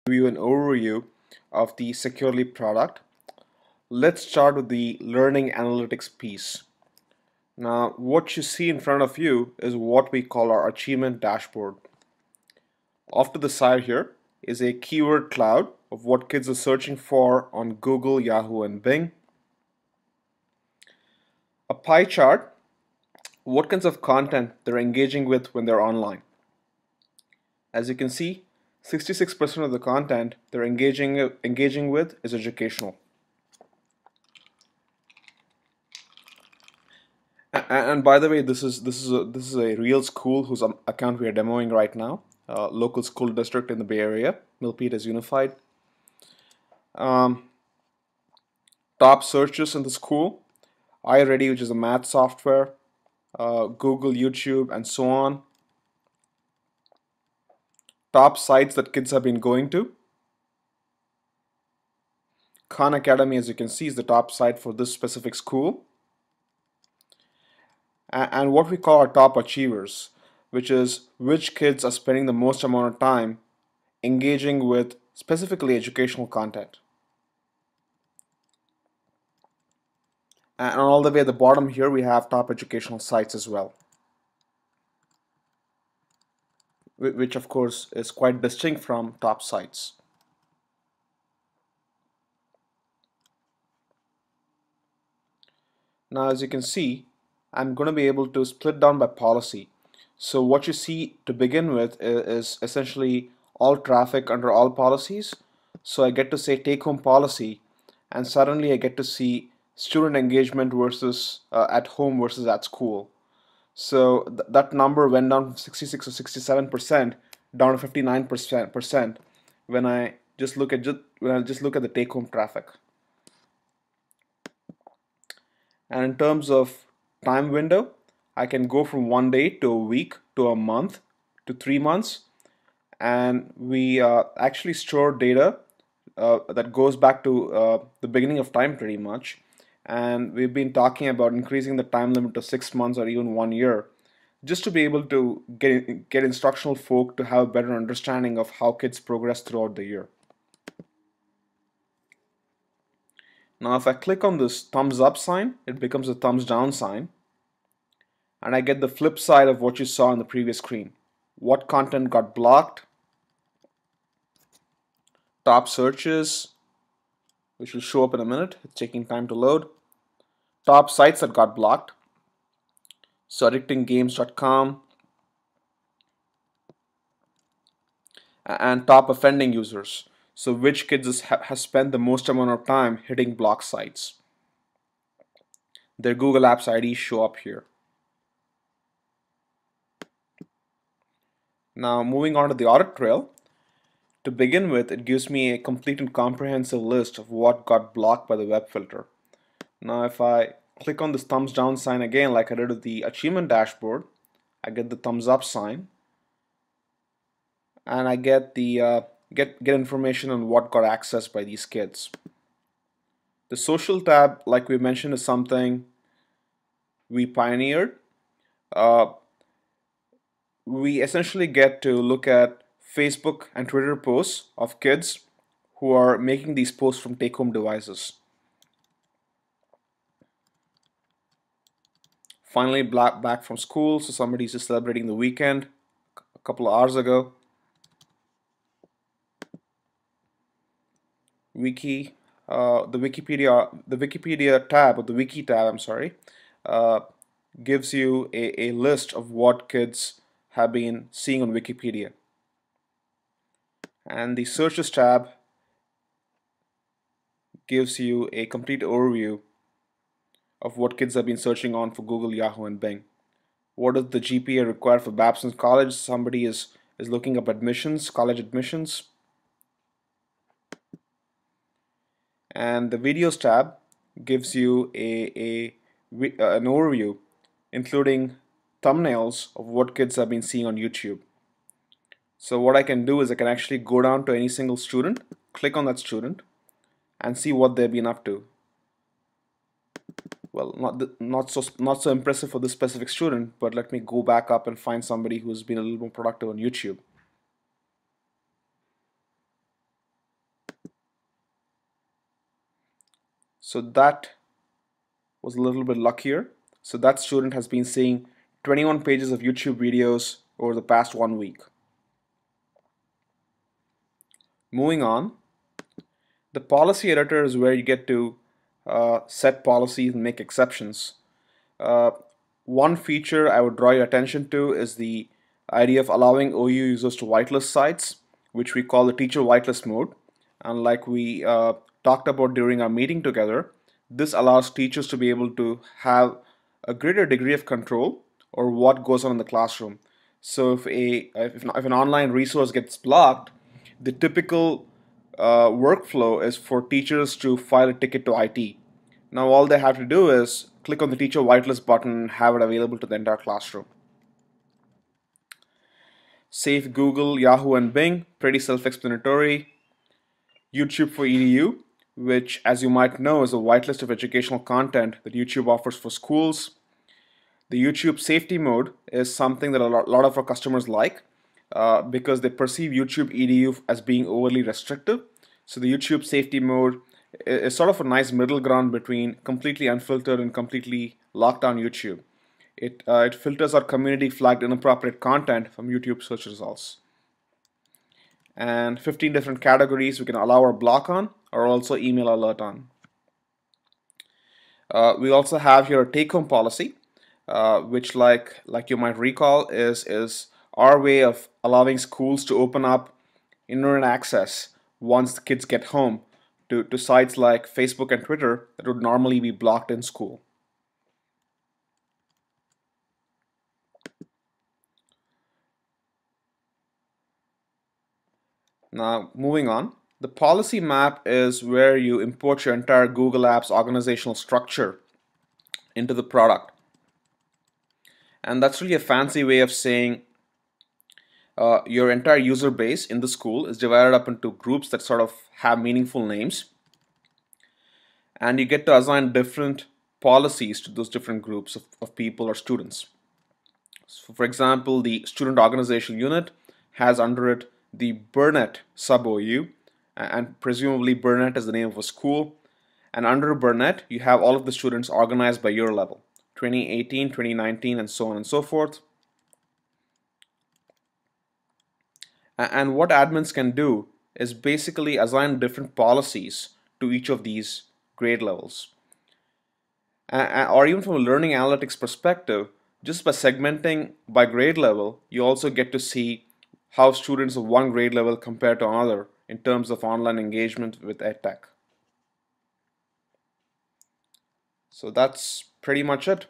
Give you an overview of the Securely product. Let's start with the learning analytics piece. Now, what you see in front of you is what we call our achievement dashboard. Off to the side here is a keyword cloud of what kids are searching for on Google, Yahoo, and Bing. A pie chart, what kinds of content they're engaging with when they're online. As you can see, 66% of the content they're engaging with is educational. And by the way, this is a real school whose account we are demoing right now. Local school district in the Bay Area. Milpitas Unified. Um, Top searches in the school: iReady, which is a math software, Google, YouTube, and so on. Top sites that kids have been going to: Khan Academy, as you can see, is the top site for this specific school. And what we call our top achievers, which is which kids are spending the most amount of time engaging with specifically educational content. And all the way at the bottom here, we have top educational sites as well, which of course is quite distinct from top sites. Now, as you can see, I'm going to be able to split down by policy. So what you see to begin with is essentially all traffic under all policies. So I get to say take home policy, and suddenly I get to see student engagement versus at home versus at school. So that number went down from 66 or 67% down to 59% when I just look at the take home traffic. And in terms of time window, I can go from 1 day to a week to a month to 3 months, and we actually store data that goes back to the beginning of time pretty much. And we've been talking about increasing the time limit to 6 months or even 1 year, just to be able to get instructional folk to have a better understanding of how kids progress throughout the year. Now, if I click on this thumbs up sign, it becomes a thumbs down sign, and I get the flip side of what you saw in the previous screen. What content got blocked, top searches, which will show up in a minute. It's taking time to load. Top sites that got blocked. So addictinggames.com, and top offending users. So which kids has spent the most amount of time hitting block sites. Their Google Apps IDs show up here. Now moving on to the audit trail. To begin with, it gives me a complete and comprehensive list of what got blocked by the web filter. Now if I click on this thumbs down sign again, like I did with the achievement dashboard, I get the thumbs up sign, and I get the get information on what got accessed by these kids. The social tab, like we mentioned, is something we pioneered. Uh, we essentially get to look at Facebook and Twitter posts of kids who are making these posts from take-home devices. Finally, back from school, so somebody's just celebrating the weekend a couple of hours ago. Wiki, the Wikipedia tab, or the Wiki tab, I'm sorry, uh, gives you a list of what kids have been seeing on Wikipedia. And the searches tab gives you a complete overview of what kids have been searching on for Google, Yahoo, and Bing. What is the GPA required for Babson College? Somebody is looking up admissions, college admissions. And the videos tab gives you an overview, including thumbnails of what kids have been seeing on YouTube. So what I can do is I can actually go down to any single student, click on that student, and see what they've been up to. Well, not so impressive for this specific student, but let me go back up and find somebody who's been a little more productive on YouTube. So that was a little bit luckier. So that student has been seeing 21 pages of YouTube videos over the past 1 week. Moving on, the policy editor is where you get to set policies and make exceptions. Uh, One feature I would draw your attention to is the idea of allowing OU users to whitelist sites, which we call the teacher whitelist mode. And like we talked about during our meeting together, this allows teachers to be able to have a greater degree of control over what goes on in the classroom. So if an online resource gets blocked, the typical workflow is for teachers to file a ticket to IT. Now all they have to do is click on the teacher whitelist button and have it available to the entire classroom. Save Google, Yahoo, and Bing, pretty self-explanatory. YouTube for EDU, which as you might know is a whitelist of educational content that YouTube offers for schools. The YouTube safety mode is something that a lot of our customers like because they perceive YouTube EDU as being overly restrictive. So the YouTube safety mode is sort of a nice middle ground between completely unfiltered and completely locked down YouTube. It filters out community flagged inappropriate content from YouTube search results. And 15 different categories we can allow or block on, or also email alert on. We also have here a take-home policy, which like you might recall is our way of allowing schools to open up internet access once the kids get home to sites like Facebook and Twitter that would normally be blocked in school. Now, moving on, the policy map is where you import your entire Google Apps organizational structure into the product. And that's really a fancy way of saying your entire user base in the school is divided up into groups that sort of have meaningful names. And you get to assign different policies to those different groups of people or students. So for example, the student organization unit has under it the Burnett sub-OU, and presumably Burnett is the name of a school. And under Burnett, you have all of the students organized by year level, 2018, 2019, and so on and so forth. And what admins can do is basically assign different policies to each of these grade levels. Or even from a learning analytics perspective, just by segmenting by grade level, you also get to see how students of one grade level compare to another in terms of online engagement with EdTech. So that's pretty much it.